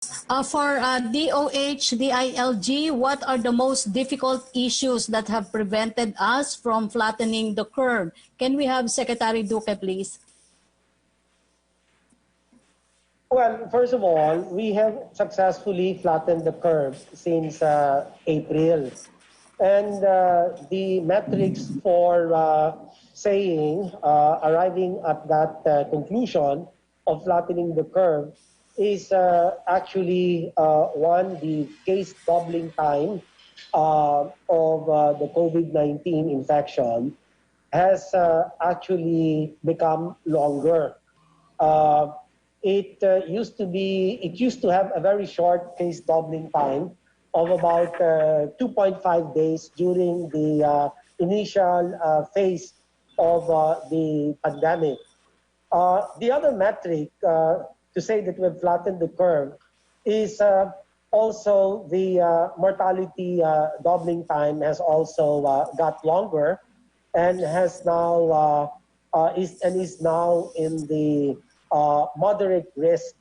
For DOH, DILG, what are the most difficult issues that have prevented us from flattening the curve? Can we have Secretary Duque, please? Well, first of all, we have successfully flattened the curve since April. And the metrics for arriving at that conclusion of flattening the curve is actually the case doubling time of the COVID-19 infection has actually become longer. It used to have a very short case doubling time of about 2.5 days during the initial phase of the pandemic. The other metric to say that we've flattened the curve is also the mortality doubling time has also got longer and has now is now in the moderate risk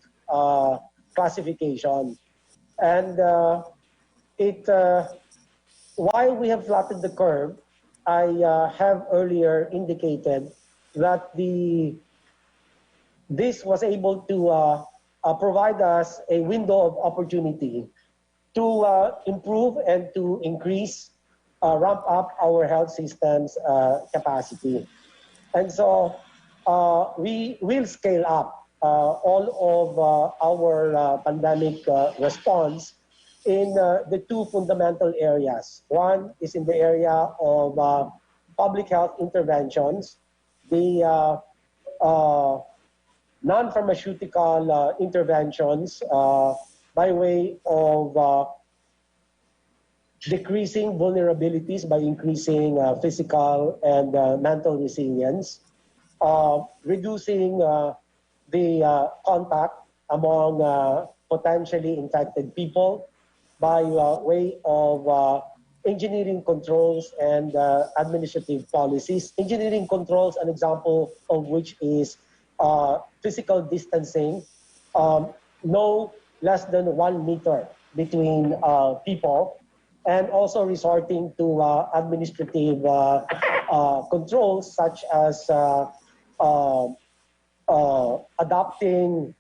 classification. And while we have flattened the curve, I have earlier indicated that this was able to provide us a window of opportunity to improve and to increase, ramp up our health system's capacity. And so we will scale up all of our pandemic response in the two fundamental areas. One is in the area of public health interventions, the non-pharmaceutical interventions by way of decreasing vulnerabilities by increasing physical and mental resilience, reducing the contact among potentially infected people by way of engineering controls and administrative policies. Engineering controls, an example of which is physical distancing, no less than 1 meter between people, and also resorting to administrative controls such as adopting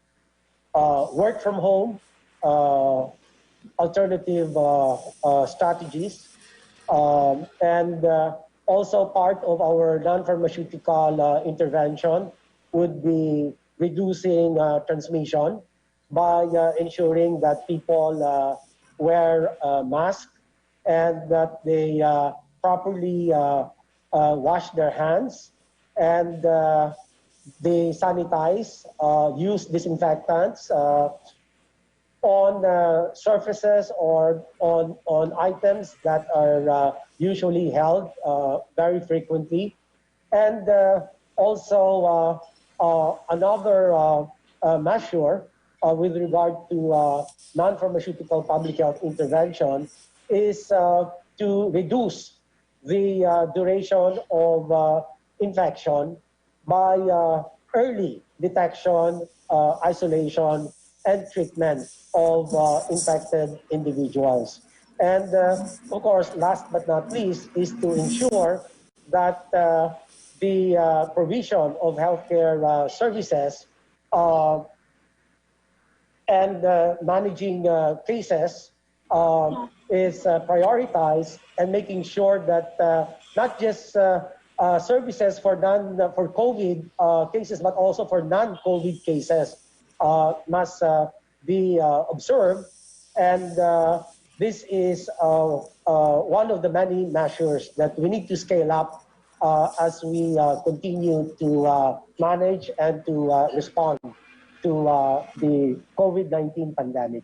work from home, alternative strategies, and also part of our non-pharmaceutical intervention would be reducing transmission by ensuring that people wear masks and that they properly wash their hands and they sanitize, use disinfectants on surfaces or on items that are usually held very frequently. And also another measure with regard to non-pharmaceutical public health intervention is to reduce the duration of infection by early detection, isolation, and treatment of infected individuals. And of course, last but not least, is to ensure that the provision of healthcare services and managing cases is prioritized, and making sure that not just services for COVID cases, but also for non-COVID cases must be observed. And this is one of the many measures that we need to scale up as we continue to manage and to respond to the COVID-19 pandemic.